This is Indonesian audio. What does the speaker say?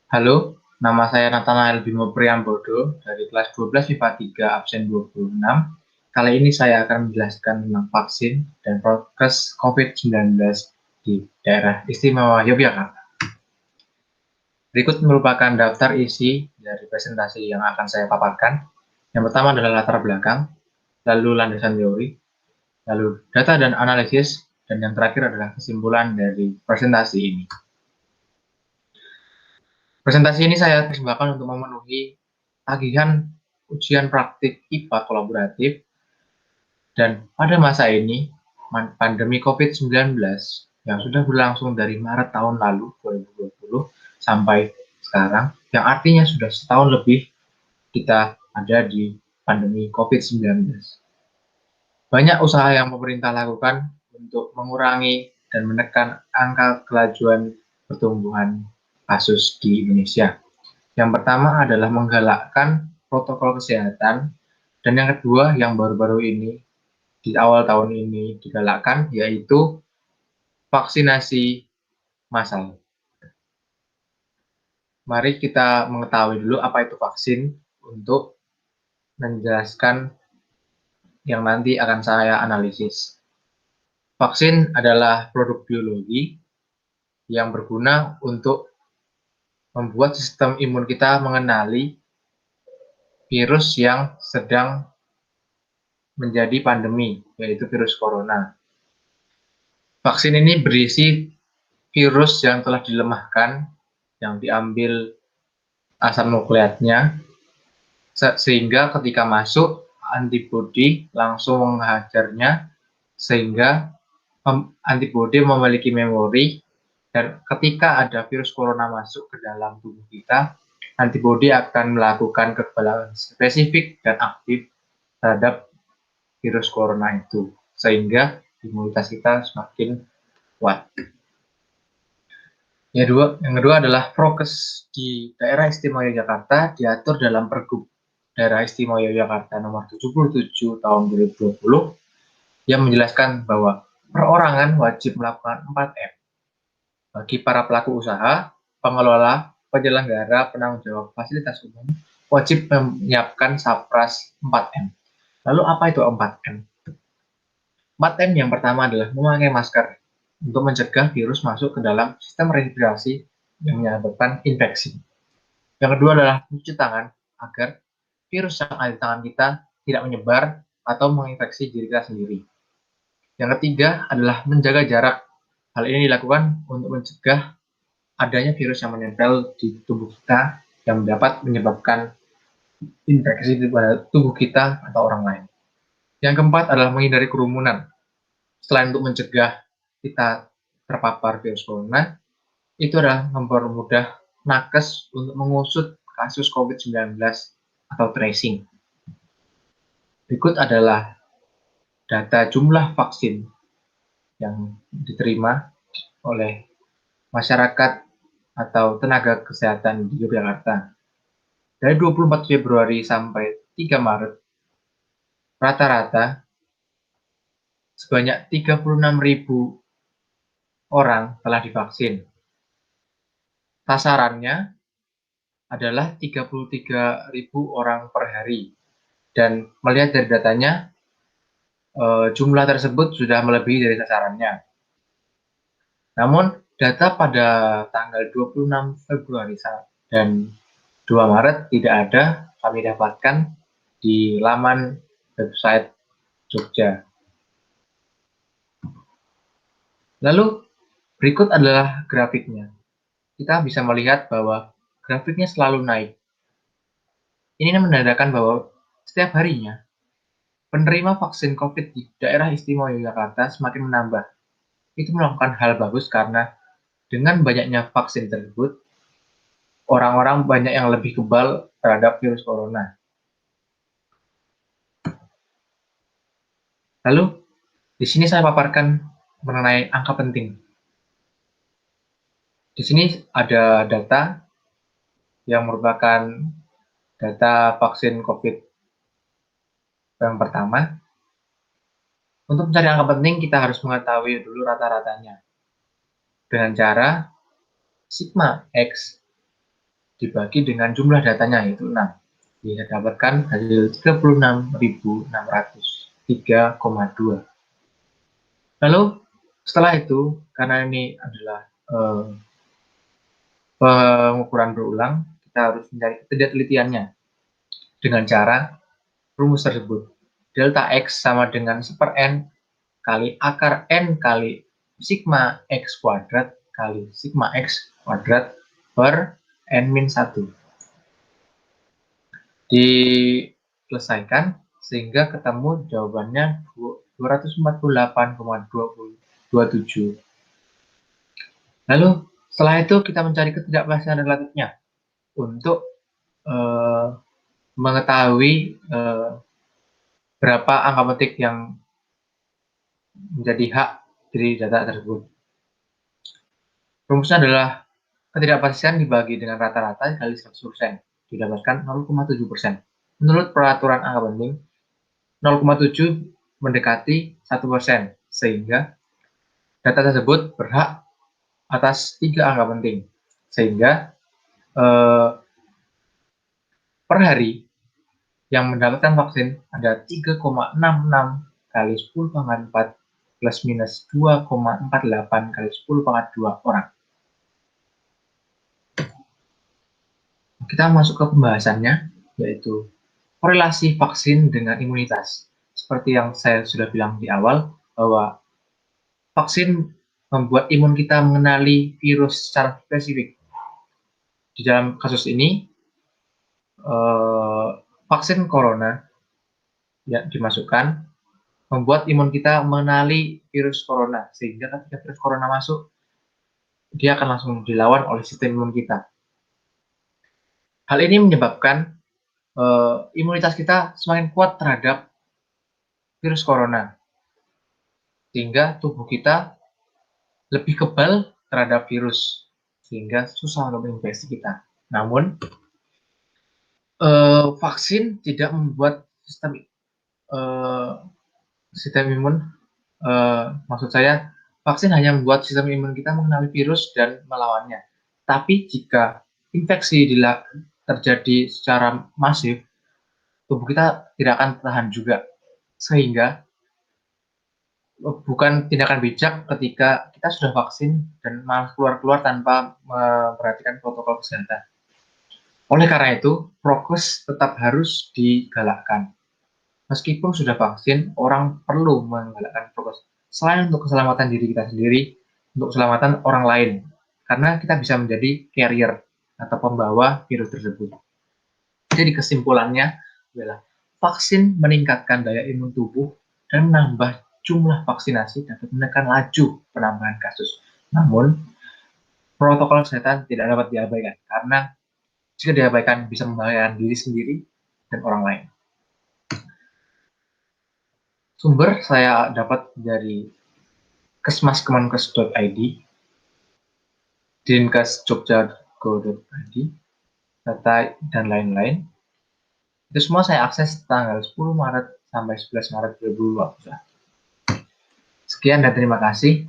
Halo, nama saya Nathanael Bimo Priambodo dari kelas 12 MIPA 3 absen 26. Kali ini saya akan menjelaskan tentang vaksin dan prokes COVID-19 di daerah istimewa Yogyakarta. Berikut merupakan daftar isi dari presentasi yang akan saya paparkan. Yang pertama adalah latar belakang, lalu landasan teori, lalu data dan analisis, dan yang terakhir adalah kesimpulan dari presentasi ini. Presentasi ini saya persembahkan untuk memenuhi tagihan ujian praktik IPA kolaboratif, dan pada masa ini pandemi COVID-19 yang sudah berlangsung dari Maret tahun lalu 2020 sampai sekarang, yang artinya sudah setahun lebih kita ada di pandemi COVID-19. Banyak usaha yang pemerintah lakukan untuk mengurangi dan menekan angka kelajuan pertumbuhan kasus di Indonesia. Yang pertama adalah menggalakkan protokol kesehatan, dan yang kedua yang baru-baru ini di awal tahun ini digalakkan yaitu vaksinasi massal. Mari kita mengetahui dulu apa itu vaksin untuk menjelaskan yang nanti akan saya analisis. Vaksin adalah produk biologi yang berguna untuk membuat sistem imun kita mengenali virus yang sedang menjadi pandemi, yaitu virus corona. Vaksin ini berisi virus yang telah dilemahkan, yang diambil asam nukleatnya, sehingga ketika masuk, antibodi langsung menghajarnya, sehingga antibodi memiliki memori, dan ketika ada virus corona masuk ke dalam tubuh kita, antibodi akan melakukan kekebalan spesifik dan aktif terhadap virus corona itu, sehingga imunitas kita semakin kuat. Yang kedua adalah prokes di daerah istimewa Yogyakarta diatur dalam Pergub daerah istimewa Yogyakarta nomor 77 tahun 2020 yang menjelaskan bahwa perorangan wajib melakukan 4M bagi para pelaku usaha, pengelola, penyelenggara, penanggung jawab fasilitas umum wajib menyiapkan Sapras 4M. Lalu apa itu 4M? 4M yang pertama adalah memakai masker untuk mencegah virus masuk ke dalam sistem respirasi yang menyebabkan infeksi. Yang kedua adalah mencuci tangan agar virus yang ada di tangan kita tidak menyebar atau menginfeksi diri kita sendiri. Yang ketiga adalah menjaga jarak. Hal ini dilakukan untuk mencegah adanya virus yang menempel di tubuh kita yang dapat menyebabkan infeksi pada tubuh kita atau orang lain. Yang keempat adalah menghindari kerumunan. Selain untuk mencegah kita terpapar virus corona, itu adalah mempermudah nakes untuk mengusut kasus COVID-19 atau tracing. Berikut adalah data jumlah vaksin yang diterima oleh masyarakat atau tenaga kesehatan di Yogyakarta. Dari 24 Februari sampai 3 Maret, rata-rata sebanyak 36.000 orang telah divaksin. Sasarannya adalah 33.000 orang per hari. Dan melihat dari datanya, jumlah tersebut sudah melebihi dari sasarannya. Namun, data pada tanggal 26 Februari dan 2 Maret tidak ada kami dapatkan di laman website Jogja. Lalu, berikut adalah grafiknya. Kita bisa melihat bahwa grafiknya selalu naik. Ini menandakan bahwa setiap harinya penerima vaksin COVID di daerah istimewa Yogyakarta semakin menambah. Itu melakukan hal bagus karena dengan banyaknya vaksin tersebut, orang-orang banyak yang lebih kebal terhadap virus corona. Lalu, di sini saya paparkan mengenai angka penting. Di sini ada data yang merupakan data vaksin COVID yang pertama. Untuk mencari angka penting, kita harus mengetahui dulu rata-ratanya dengan cara sigma X dibagi dengan jumlah datanya yaitu 6. Kita dapatkan hasil 36.603,2. Lalu setelah itu, karena ini adalah pengukuran berulang, kita harus mencari ketidaktelitiannya dengan cara rumus tersebut. Delta X sama dengan 1/n kali akar n kali sigma X kuadrat kali sigma X kuadrat per n-1. Diselesaikan sehingga ketemu jawabannya 248,27. Lalu setelah itu kita mencari ketidakpastian relatifnya untuk mengetahui berapa angka petik yang menjadi hak dari data tersebut. Rumusnya adalah ketidakpastian dibagi dengan rata-rata kali 100%, didapatkan 0,7%. Menurut peraturan angka penting, 0,7 mendekati 1%, sehingga data tersebut berhak atas 3 angka penting. Sehingga per hari yang mendapatkan vaksin ada 3,66 kali 10 pangkat 4 plus minus 2,48 kali 10 pangkat 2 orang. Kita masuk ke pembahasannya, yaitu korelasi vaksin dengan imunitas. Seperti yang saya sudah bilang di awal, bahwa vaksin membuat imun kita mengenali virus secara spesifik. Di dalam kasus ini, vaksin corona ya dimasukkan membuat imun kita mengenali virus corona, sehingga ketika virus corona masuk, dia akan langsung dilawan oleh sistem imun kita. Hal ini menyebabkan imunitas kita semakin kuat terhadap virus corona, sehingga tubuh kita lebih kebal terhadap virus, sehingga susah untuk menginfeksi kita. Namun, vaksin tidak membuat sistem imun, maksud saya, vaksin hanya membuat sistem imun kita mengenali virus dan melawannya. Tapi jika infeksi terjadi secara masif, tubuh kita tidak akan tahan juga. Sehingga bukan tindakan bijak ketika kita sudah vaksin dan malah keluar-keluar tanpa memperhatikan protokol kesehatan. Oleh karena itu, prokes tetap harus digalakkan. Meskipun sudah vaksin, orang perlu menggalakkan prokes. Selain untuk keselamatan diri kita sendiri, untuk keselamatan orang lain. Karena kita bisa menjadi carrier atau pembawa virus tersebut. Jadi kesimpulannya adalah vaksin meningkatkan daya imun tubuh dan menambah jumlah vaksinasi dapat menekan laju penambahan kasus. Namun, protokol kesehatan tidak dapat diabaikan karena jika diabaikan bisa membahayakan diri sendiri dan orang lain. Sumber saya dapat dari kesmaskemenkes.id, dinkesjogja.go.id, data dan lain-lain. Itu semua saya akses tanggal 10 Maret sampai 11 Maret 2021. Sekian dan terima kasih.